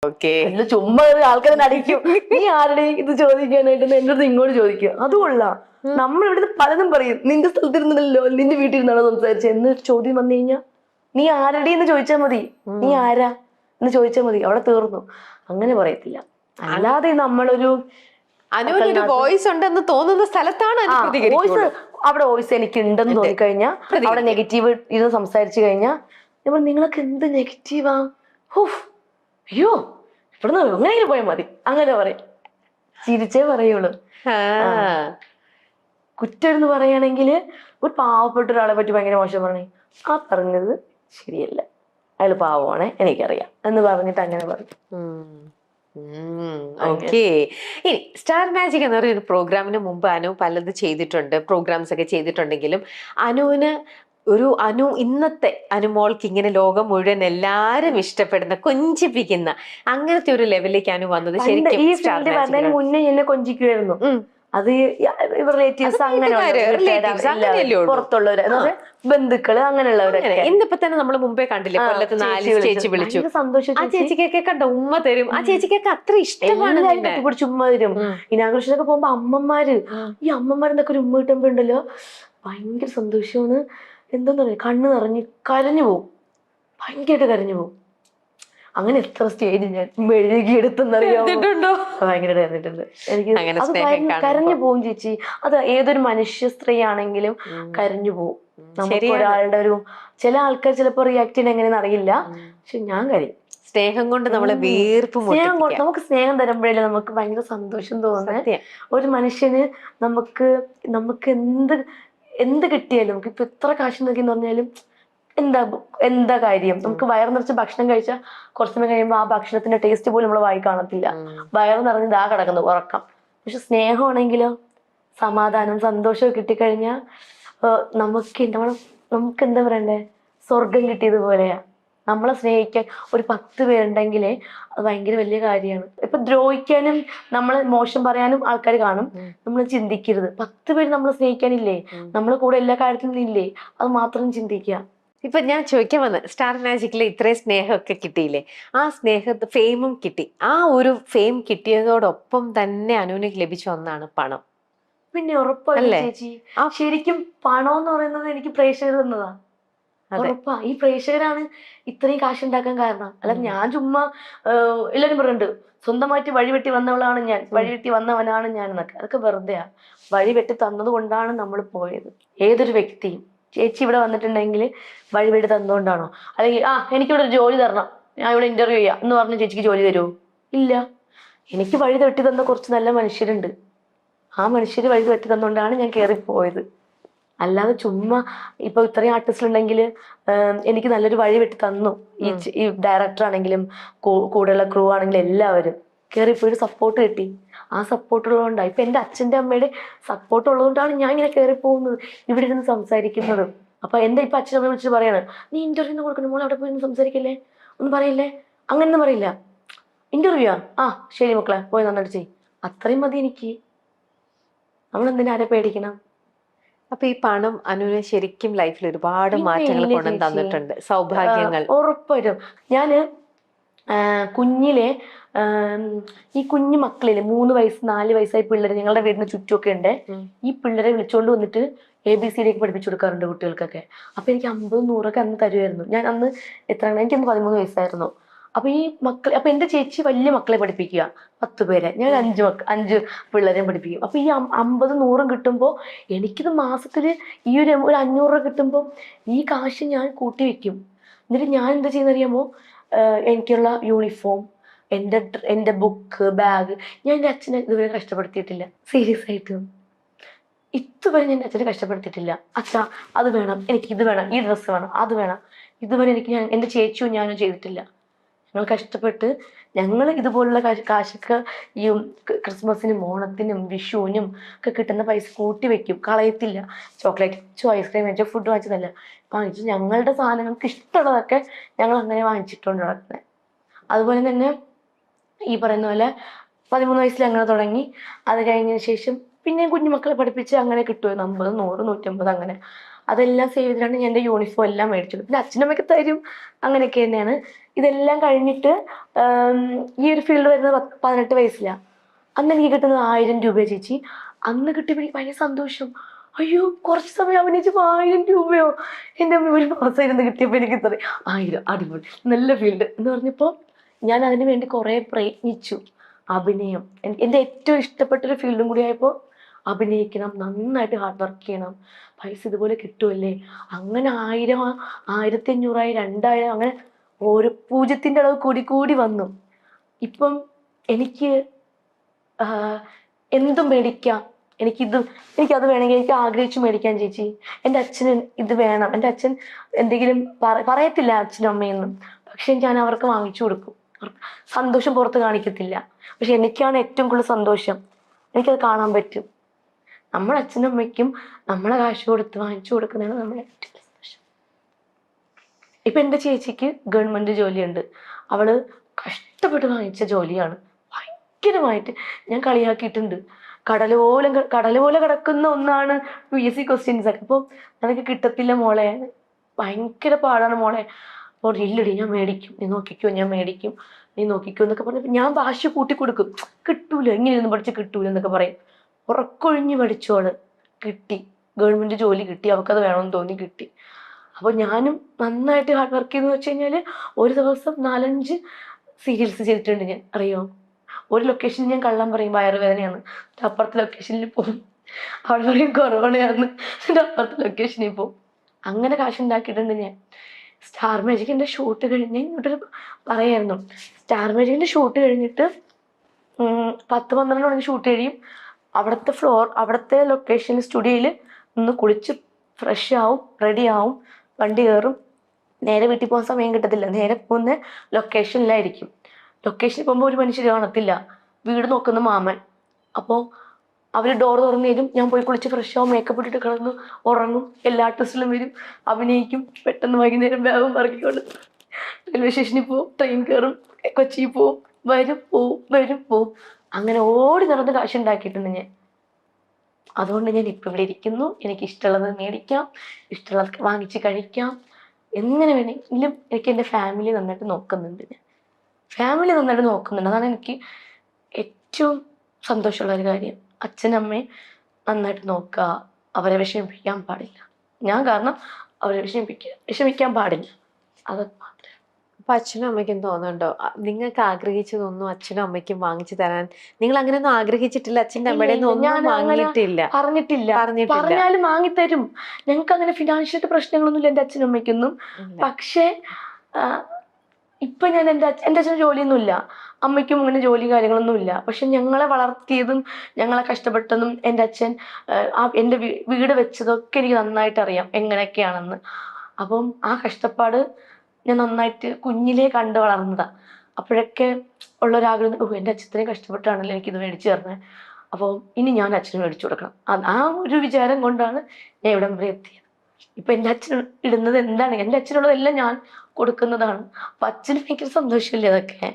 Okay. അല്ല ചുമ്മാ ആൾക്കാരെ അടിക്കും, നീ ആരുടെ ഇത് ചോദിക്കാനായിട്ട് എന്റെ അടുത്ത് ഇങ്ങോട്ട് ചോദിക്കുക. അതുകൊള്ള നമ്മൾ ഇവിടുന്ന് പലതും പറയും, നിന്റെ സ്ഥലത്തിരുന്നല്ലോ, നിന്റെ വീട്ടിൽ നിന്നാണോ സംസാരിച്ചത് എന്ന് ചോദ്യം വന്നു കഴിഞ്ഞാൽ നീ ആരുടെ എന്ന് ചോദിച്ചാൽ മതി, നീ ആരാ എന്ന് ചോദിച്ചാൽ മതി, അവിടെ തീർന്നു. അങ്ങനെ പറയത്തില്ല. അല്ലാതെ നമ്മളൊരു അനുവിനൊരു വോയിസ് ഉണ്ടെന്ന് തോന്നുന്ന സ്ഥലത്താണ് വോയിസ്, അവിടെ വോയിസ് എനിക്ക് ഉണ്ടെന്ന് തോന്നിക്കഴിഞ്ഞാൽ, അവിടെ നെഗറ്റീവ് ഇരുന്ന് സംസാരിച്ചു കഴിഞ്ഞാൽ നിങ്ങളൊക്കെ എന്ത് നെഗറ്റീവാ, ഹൂഫ്, അയ്യോ ഇവിടുന്ന് അങ്ങനെ പോയാൽ മതി, അങ്ങനെ പറയും. ചിരിച്ചേ പറയുള്ളൂ. കുറ്റം എന്ന് പറയുകയാണെങ്കിൽ ഒരു പാവപ്പെട്ട ഒരാളെ പറ്റി ഭയങ്കര മോശം പറഞ്ഞു, ആ പറഞ്ഞത് ശരിയല്ല, അയാൾ പാവമാണേ എനിക്കറിയാം എന്ന് പറഞ്ഞിട്ട് അങ്ങനെ പറയും. ഓക്കെ. ഇനി സ്റ്റാർ മാജിക് എന്ന് പറയുന്ന പ്രോഗ്രാമിന് മുമ്പ് അനു പലത് ചെയ്തിട്ടുണ്ട്, പ്രോഗ്രാംസ് ഒക്കെ ചെയ്തിട്ടുണ്ടെങ്കിലും അനു ഇന്നത്തെ അനുമോൾക്ക് ഇങ്ങനെ ലോകം മുഴുവൻ എല്ലാരും ഇഷ്ടപ്പെടുന്ന കൊഞ്ചിപ്പിക്കുന്ന അങ്ങനത്തെ ഒരു ലെവലിലേക്ക് അനു വന്നത് ശരിക്കും ഈ ഫീൽഡ് വരുന്നതിന് മുന്നേ എന്നെ കൊഞ്ചിക്കുമായിരുന്നു. അത് റിലേറ്റീവ്സ് അങ്ങനെ പുറത്തുള്ളവര്, ബന്ധുക്കള് അങ്ങനെയുള്ളവരൊക്കെ. ഇന്നിപ്പോ തന്നെ നമ്മൾ മുമ്പേ കണ്ടില്ലേ, കൊല്ലത്ത് 4 ചേച്ചി വിളിച്ചു, സന്തോഷം. ആ ചേച്ചിക്കൊക്കെ കണ്ട ഉമ്മ തരും, ആ ചേച്ചിക്കൊക്കെ അത്ര ഇഷ്ടമാണ്, കെട്ടിപ്പിടിച്ച് ഉമ്മ തരും. ഇനാഘോഷത്തിനൊക്കെ പോകുമ്പോ അമ്മമാര്, ഈ അമ്മമാരെന്നൊക്കെ ഒരു ഉമ്മ കിട്ടുമ്പോ ഉണ്ടല്ലോ ഭയങ്കര സന്തോഷമാണ്. എന്താന്ന് പറയാ, കണ്ണ് നിറഞ്ഞ് കരഞ്ഞു പോവും, ഭയങ്കരമായിട്ട് കരഞ്ഞു പോവും. അങ്ങനെ എത്ര സ്റ്റേജ് ഞാൻ മെഴുകിയെടുത്തെന്നറിയാമോ, ഭയങ്കരമായിട്ട് കരഞ്ഞിട്ടുണ്ട്. എനിക്ക് അത് കരഞ്ഞു പോവും ചേച്ചി. അത് ഏതൊരു മനുഷ്യ സ്ത്രീ ആണെങ്കിലും കരഞ്ഞു പോവും. നമുക്ക് ഒരാളുടെ ഒരു, ചില ആൾക്കാർ ചിലപ്പോ റിയാക്ട് ചെയ്യാൻ എങ്ങനെയെന്ന് അറിയില്ല, പക്ഷെ ഞാൻ കരയും. സ്നേഹം കൊണ്ട് നമ്മളെ വീർപ്പ്, നമുക്ക് സ്നേഹം തരുമ്പോഴല്ലേ നമുക്ക് ഭയങ്കര സന്തോഷം തോന്നുന്നത്. ഒരു മനുഷ്യന് നമുക്ക് എന്ത് കിട്ടിയാലും, നമുക്ക് ഇപ്പൊ എത്ര കാശ് നോക്കിയെന്ന് പറഞ്ഞാലും എന്താ കാര്യം, നമുക്ക് വയറ് നിറച്ച് ഭക്ഷണം കഴിച്ചാൽ കുറച്ച് സമയം കഴിയുമ്പോൾ ആ ഭക്ഷണത്തിന്റെ ടേസ്റ്റ് പോലും നമ്മളെ വായി കാണത്തില്ല, വയറ് നിറഞ്ഞ് ദാ കിടക്കുന്നു ഉറക്കം. പക്ഷെ സ്നേഹമാണെങ്കിലോ, സമാധാനം സന്തോഷവും കിട്ടിക്കഴിഞ്ഞാൽ നമുക്ക് എന്താ പറയണ്ടേ, സ്വർഗം കിട്ടിയതുപോലെയാ. നമ്മളെ സ്നേഹിക്കാൻ ഒരു 10 പേരുണ്ടെങ്കിലേ അത് ഭയങ്കര വലിയ കാര്യമാണ്. ഇപ്പൊ ദ്രോഹിക്കാനും നമ്മളെ മോശം പറയാനും ആൾക്കാർ കാണും, നമ്മൾ ചിന്തിക്കരുത്. 10 പേര് നമ്മളെ സ്നേഹിക്കാനില്ലേ, നമ്മളെ കൂടെ എല്ലാ കാര്യത്തിലും ഇല്ലേ, അത് മാത്രം ചിന്തിക്കുക. ഇപ്പൊ ഞാൻ ചോദിക്കാൻ വന്നത്, സ്റ്റാർ മാജിക്കില് ഇത്രയും സ്നേഹമൊക്കെ കിട്ടിയില്ലേ, ആ ഫെയിമും കിട്ടി. ആ ഒരു ഫെയിം കിട്ടിയതോടൊപ്പം തന്നെ അനുവിന് ലഭിച്ച ഒന്നാണ് പണം. പിന്നെ ഉറപ്പല്ലേ ചേച്ചി, ശരിക്കും പണം എന്ന് പറയുന്നത് എനിക്ക് പ്രേക്ഷകർ തന്നതാ. ഉറപ്പാ, ഈ പ്രേക്ഷകരാണ് ഇത്രയും കാശ് ഉണ്ടാക്കാൻ കാരണം. അല്ല ഞാൻ ചുമ്മാ എല്ലാരും പറയുന്നുണ്ട് സ്വന്തമായിട്ട് വഴിവെട്ടി വന്നവളാണ് ഞാൻ, വഴിവെട്ടി വന്നവനാണ് ഞാൻ എന്നൊക്കെ. അതൊക്കെ വെറുതെയാ. വഴിവെട്ടി തന്നത് കൊണ്ടാണ് നമ്മൾ പോയത്. ഏതൊരു വ്യക്തിയും, ചേച്ചി ഇവിടെ വന്നിട്ടുണ്ടെങ്കിൽ വഴിവെട്ടി തന്നുകൊണ്ടാണോ, അല്ലെങ്കിൽ എനിക്കിവിടെ ഒരു ജോലി തരണം, ഞാൻ ഇവിടെ ഇന്റർവ്യൂ ചെയ്യാം എന്ന് പറഞ്ഞ് ചേച്ചിക്ക് ജോലി തരുമോ? ഇല്ല. എനിക്ക് വഴി വെട്ടി തന്ന കുറച്ച് നല്ല മനുഷ്യരുണ്ട്, ആ മനുഷ്യര് വഴി വെട്ടി തന്നുകൊണ്ടാണ് ഞാൻ കയറിപ്പോയത്. അല്ലാതെ ചുമ്മാ ഇപ്പൊ ഇത്രയും ആർട്ടിസ്റ്റ് ഉണ്ടെങ്കിൽ എനിക്ക് നല്ലൊരു വഴി വെട്ടി തന്നു ഈ ഡയറക്ടർ ആണെങ്കിലും കൂടെയുള്ള ക്രൂ ആണെങ്കിലും എല്ലാവരും കയറിപ്പോയിട്ട് സപ്പോർട്ട് കിട്ടി. ആ സപ്പോർട്ട് ഉള്ളതുകൊണ്ടാണ്, ഇപ്പൊ എന്റെ അച്ഛൻ്റെ അമ്മയുടെ സപ്പോർട്ട് ഉള്ളതുകൊണ്ടാണ് ഞാൻ ഇങ്ങനെ കയറി പോകുന്നത്, ഇവിടെ ഇരുന്ന് സംസാരിക്കുന്നത്. അപ്പൊ എന്റെ ഇപ്പൊ അച്ഛനമ്മയെ വിളിച്ച് പറയാണ്, നീ ഇന്റർവ്യൂ കൊടുക്കണം മോളെ, അവിടെ പോയി സംസാരിക്കല്ലേ, ഒന്നും പറയില്ലേ, അങ്ങനെയൊന്നും പറയില്ല. ഇന്റർവ്യൂ ശരി മക്കളെ പോയി നന്നായിട്ട് ചെയ്യും, അത്രയും മതി എനിക്ക്. നമ്മളെന്തിനാ ആരെ പേടിക്കണം? അപ്പൊ ഈ പണം അനുവിനെ ശരിക്കും ലൈഫിൽ ഒരുപാട് മാറ്റങ്ങൾ കൊണ്ടു തന്നിട്ടുണ്ട്, സൗഭാഗ്യങ്ങൾ. ഉറപ്പായിട്ടും. ഞാന് കുഞ്ഞിലെ ഈ കുഞ്ഞു മക്കളില്ലേ, 3 വയസ്സ് 4 വയസ്സായ പിള്ളേർ ഞങ്ങളുടെ വീടിന് ചുറ്റുമൊക്കെ ഉണ്ട്. ഈ പിള്ളേരെ വിളിച്ചുകൊണ്ട് വന്നിട്ട് ABCD ഒക്കെ പഠിപ്പിച്ചു കൊടുക്കാറുണ്ട് കുട്ടികൾക്കൊക്കെ. അപ്പൊ എനിക്ക് 50-100 അന്ന് തരുമായിരുന്നു. ഞാൻ അന്ന് എനിക്കന്ന് 13 വയസ്സായിരുന്നു. അപ്പൊ ഈ മക്കൾ, അപ്പൊ എന്റെ ചേച്ചി വലിയ മക്കളെ പഠിപ്പിക്കുക, 10 പേരെ, ഞാൻ 5 പിള്ളേരെയും പഠിപ്പിക്കും. അപ്പൊ ഈ 50-100 കിട്ടുമ്പോ എനിക്കിത് മാസത്തില് ഈ ഒരു 500 രൂപ കിട്ടുമ്പോ ഈ കാശ് ഞാൻ കൂട്ടി വെക്കും. എന്നിട്ട് ഞാൻ എന്താ ചെയ്യുന്നറിയാമോ, എനിക്കുള്ള യൂണിഫോം, എന്റെ ബുക്ക്, ബാഗ്, ഞാൻ എൻ്റെ അച്ഛനെ ഇതുവരെ കഷ്ടപ്പെടുത്തിയിട്ടില്ല. സീരിയസ് ആയിട്ടും ഇതുവരെ ഞാൻ അച്ഛനെ കഷ്ടപ്പെടുത്തിയിട്ടില്ല. അച്ഛാ അത് വേണം, എനിക്ക് ഇത് വേണം, ഈ ഡ്രസ്സ് വേണം, അത് വേണം, ഇതുവരെ എൻ്റെ ചേച്ചിയും ഞാനും ചെയ്തിട്ടില്ല. ഞങ്ങൾ കഷ്ടപ്പെട്ട് ഞങ്ങൾ ഇതുപോലുള്ള കാശൊക്കെ ഈ ക്രിസ്മസിനും ഓണത്തിനും വിഷുവിനും ഒക്കെ കിട്ടുന്ന പൈസ കൂട്ടി വെക്കും, കളയത്തില്ല. ചോക്ലേറ്റ് വാങ്ങിച്ചോ, ഐസ്ക്രീം വാങ്ങിച്ചോ, ഫുഡ് വാങ്ങിച്ചതല്ല, വാങ്ങിച്ചു ഞങ്ങളുടെ സാധനങ്ങൾക്ക് ഇഷ്ടമുള്ളതൊക്കെ ഞങ്ങൾ അങ്ങനെ വാങ്ങിച്ചിട്ടുണ്ട് നടക്കുന്നത്. അതുപോലെ തന്നെ ഈ പറയുന്ന പോലെ 13 വയസ്സിൽ അങ്ങനെ തുടങ്ങി. അത് കഴിഞ്ഞതിന് ശേഷം പിന്നെ കുഞ്ഞുമക്കളെ പഠിപ്പിച്ച് അങ്ങനെ കിട്ടുമായിരുന്നു 50, 100, 150 അങ്ങനെ. അതെല്ലാം സേവ് ചെയ്തിട്ടാണ് ഞാൻ എൻ്റെ യൂണിഫോം എല്ലാം മേടിച്ചത്. പിന്നെ അച്ഛനമ്മയ്ക്ക് തരും, അങ്ങനെയൊക്കെ തന്നെയാണ്. ഇതെല്ലാം കഴിഞ്ഞിട്ട് ഈ ഒരു ഫീൽഡ് വരുന്നത് 18 വയസ്സിലാണ്. അന്ന് എനിക്ക് കിട്ടുന്നത് 1000 രൂപ ചേച്ചി. അന്ന് കിട്ടിയപ്പോൾ എനിക്ക് ഭയങ്കര സന്തോഷം. അയ്യോ, കുറച്ച് സമയം അഭിനയിച്ചപ്പോൾ 1000 രൂപയോ, എൻ്റെ അമ്മ ഒരു മാസം ഇരുന്ന് കിട്ടിയപ്പോൾ എനിക്ക് ഇത്ര 1000, അടിപൊളി, നല്ല ഫീൽഡ് എന്ന് പറഞ്ഞപ്പോൾ ഞാൻ അതിന് വേണ്ടി കുറേ പ്രയത്നിച്ചു. അഭിനയം എൻ്റെ ഏറ്റവും ഇഷ്ടപ്പെട്ടൊരു ഫീൽഡും കൂടി ആയപ്പോൾ അഭിനയിക്കണം, നന്നായിട്ട് ഹാർഡ് വർക്ക് ചെയ്യണം, പൈസ ഇതുപോലെ കിട്ടുമല്ലേ. അങ്ങനെ 1000, 1500, 2000, അങ്ങനെ ഓരോ പൂജ്യത്തിൻ്റെ അളവ് കൂടി കൂടി വന്നു. ഇപ്പം എനിക്ക് എന്തും മേടിക്കാം, എനിക്കത് വേണമെങ്കിൽ എനിക്ക് ആഗ്രഹിച്ചു മേടിക്കാൻ ചേച്ചി. എൻ്റെ അച്ഛന് ഇത് വേണം, എൻ്റെ അച്ഛൻ എന്തെങ്കിലും പറയത്തില്ല അച്ഛനും അമ്മയൊന്നും, പക്ഷെ ഞാൻ അവർക്ക് വാങ്ങിച്ചു കൊടുക്കും. അവർക്ക് സന്തോഷം പുറത്ത് കാണിക്കത്തില്ല, പക്ഷെ എനിക്കാണ് ഏറ്റവും കൂടുതൽ സന്തോഷം. എനിക്കത് കാണാൻ പറ്റും. നമ്മുടെ അച്ഛനും അമ്മയ്ക്കും നമ്മളെ കാശ് കൊടുത്ത് വാങ്ങിച്ചു കൊടുക്കുന്നതാണ് നമ്മുടെ ഏറ്റവും വലിയ സന്തോഷം. ഇപ്പൊ എൻ്റെ ചേച്ചിക്ക് ഗവൺമെന്റ് ജോലിയുണ്ട്. അവള് കഷ്ടപ്പെട്ട് വാങ്ങിച്ച ജോലിയാണ്. ഭയങ്കരമായിട്ട് ഞാൻ കളിയാക്കിയിട്ടുണ്ട്. കടല് പോലെ കിടക്കുന്ന ഒന്നാണ് PSC ക്വസ്റ്റ്യൻസ് ഒക്കെ. അപ്പോൾ അതൊക്കെ കിട്ടത്തില്ല മോളെ, ഭയങ്കര പാടാണ് മോളെ. അപ്പോൾ ഇല്ലടി, ഞാൻ മേടിക്കും, നീ നോക്കിക്കോ, ഞാൻ മേടിക്കും, നീ നോക്കിക്കോ എന്നൊക്കെ പറഞ്ഞപ്പോൾ ഞാൻ വാശി കൂട്ടി കൊടുക്കും. കിട്ടൂല, ഇങ്ങനെയൊന്നും പഠിച്ച് കിട്ടൂല എന്നൊക്കെ പറയും. ഉറക്കൊഴിഞ്ഞ് പഠിച്ചോള്, കിട്ടി, ഗവൺമെന്റ് ജോലി കിട്ടി, അവൾക്കത് വേണമെന്ന് തോന്നി, കിട്ടി. അപ്പോൾ ഞാനും നന്നായിട്ട് ഹാർഡ് വർക്ക് ചെയ്തെന്ന് വെച്ച് കഴിഞ്ഞാൽ ഒരു ദിവസം 4-5 സീരിയൽസ് ചെയ്തിട്ടുണ്ട് ഞാൻ, അറിയോ. ഒരു ലൊക്കേഷനിൽ ഞാൻ കള്ളം പറയും വയറുവേദനയാണ്, അപ്പുറത്തെ ലൊക്കേഷനിൽ പോകും, അവിടെ പറയും കൊറോണയാന്ന്, അപ്പുറത്തെ ലൊക്കേഷനിൽ പോകും. അങ്ങനെ കാശുണ്ടാക്കിയിട്ടുണ്ട് ഞാൻ. സ്റ്റാർ മാജിക്കിൻ്റെ ഷൂട്ട് കഴിഞ്ഞ് ഇങ്ങോട്ടൊരു പറയായിരുന്നു, സ്റ്റാർ മാജിക്കിൻ്റെ ഷൂട്ട് കഴിഞ്ഞിട്ട് 10-12 മണിക്ക് ഷൂട്ട് കഴിയും. അവിടുത്തെ ലൊക്കേഷനിൽ സ്റ്റുഡിയോയിൽ ഒന്ന് കുളിച്ച് ഫ്രഷ് ആവും, റെഡി ആവും, വണ്ടി കയറും. നേരെ വീട്ടിൽ പോകാൻ സമയം കിട്ടത്തില്ല, നേരെ പോകുന്ന ലൊക്കേഷനിലായിരിക്കും. ലൊക്കേഷനിൽ പോകുമ്പോൾ ഒരു മനുഷ്യർ കാണത്തില്ല, വീട് നോക്കുന്ന മാമൻ. അപ്പോൾ അവർ ഡോർ തുറന്നു തരും, ഞാൻ പോയി കുളിച്ച് ഫ്രഷ് ആവും, മേക്കപ്പ് ഇട്ടിട്ട് കിടന്നു ഉറങ്ങും. എല്ലാ ആർട്ടിസ്റ്റിലും വരും, അഭിനയിക്കും. പെട്ടെന്ന് വൈകുന്നേരം ബാഗും പറക്കിക്കൊണ്ട് റെയിൽവേ സ്റ്റേഷനിൽ പോവും, ട്രെയിൻ കയറും, കൊച്ചിയിൽ പോവും, വരും പോവും. അങ്ങനെ ഓടി നടന്ന് കാശുണ്ടാക്കിയിട്ടുണ്ട് ഞാൻ. അതുകൊണ്ട് ഞാൻ ഇപ്പം ഇവിടെ ഇരിക്കുന്നു. എനിക്ക് ഇഷ്ടമുള്ളത് മേടിക്കാം, ഇഷ്ടമുള്ളത് വാങ്ങിച്ച് കഴിക്കാം, എങ്ങനെ വേണമെങ്കിലും. എനിക്ക് എൻ്റെ ഫാമിലി നന്നായിട്ട് നോക്കുന്നുണ്ട്. അതാണ് എനിക്ക് ഏറ്റവും സന്തോഷമുള്ള ഒരു കാര്യം. അച്ഛനമ്മയെ നന്നായിട്ട് നോക്കുക, അവരെ വിഷമിപ്പിക്കാൻ പാടില്ല. ഞാൻ കാരണം അവരെ വിഷമിക്കാൻ പാടില്ല, അത് മാത്രമേ. അപ്പൊ അച്ഛനും അമ്മയ്ക്കും തോന്നുന്നുണ്ടോ നിങ്ങൾക്ക് ആഗ്രഹിച്ചതൊന്നും അച്ഛനും അമ്മയ്ക്കും വാങ്ങിച്ചു തരാൻ? നിങ്ങൾ അങ്ങനെയൊന്നും ആഗ്രഹിച്ചിട്ടില്ല, അച്ഛൻ്റെ അമ്മയുടെ ഒന്നും വാങ്ങിയിട്ടില്ല? പറഞ്ഞിട്ടില്ല. പറഞ്ഞാലും വാങ്ങിത്തരും. ഞങ്ങൾക്ക് അങ്ങനെ ഫിനാൻഷ്യൽ പ്രശ്നങ്ങളൊന്നുമില്ല എൻ്റെ അച്ഛനും അമ്മയ്ക്കൊന്നും. പക്ഷേ ഇപ്പൊ ഞാൻ എൻ്റെ അച്ഛന് ജോലിയൊന്നുമില്ല, അമ്മയ്ക്കും അങ്ങനെ ജോലി കാര്യങ്ങളൊന്നുമില്ല. പക്ഷെ ഞങ്ങളെ വളർത്തിയതും ഞങ്ങളെ കഷ്ടപ്പെട്ടതും എൻ്റെ അച്ഛൻ എൻ്റെ വീട് വെച്ചതൊക്കെ എനിക്ക് നന്നായിട്ട് അറിയാം എങ്ങനെയൊക്കെയാണെന്ന്. അപ്പം ആ കഷ്ടപ്പാട് ഞാൻ നന്നായിട്ട് കുഞ്ഞിലേ കണ്ടു വളർന്നതാ. അപ്പോഴൊക്കെ ഉള്ളൊരാഗ്രഹം, എൻ്റെ അച്ഛനെയും കഷ്ടപ്പെട്ടാണല്ലോ എനിക്കിത് മേടിച്ചു തരണേ, അപ്പോൾ ഇനി ഞാൻ അച്ഛന് മേടിച്ചു കൊടുക്കണം. ആ ഒരു വിചാരം കൊണ്ടാണ് ഞാൻ ഇവിടം വരെ എത്തിയത്. ഇപ്പൊ എൻ്റെ അച്ഛൻ ഇടുന്നത് എന്താണ്, എൻ്റെ അച്ഛനുള്ളതെല്ലാം ഞാൻ കൊടുക്കുന്നതാണ്. അപ്പൊ അച്ഛന് ഭയങ്കര സന്തോഷമില്ലേ അതൊക്കെ.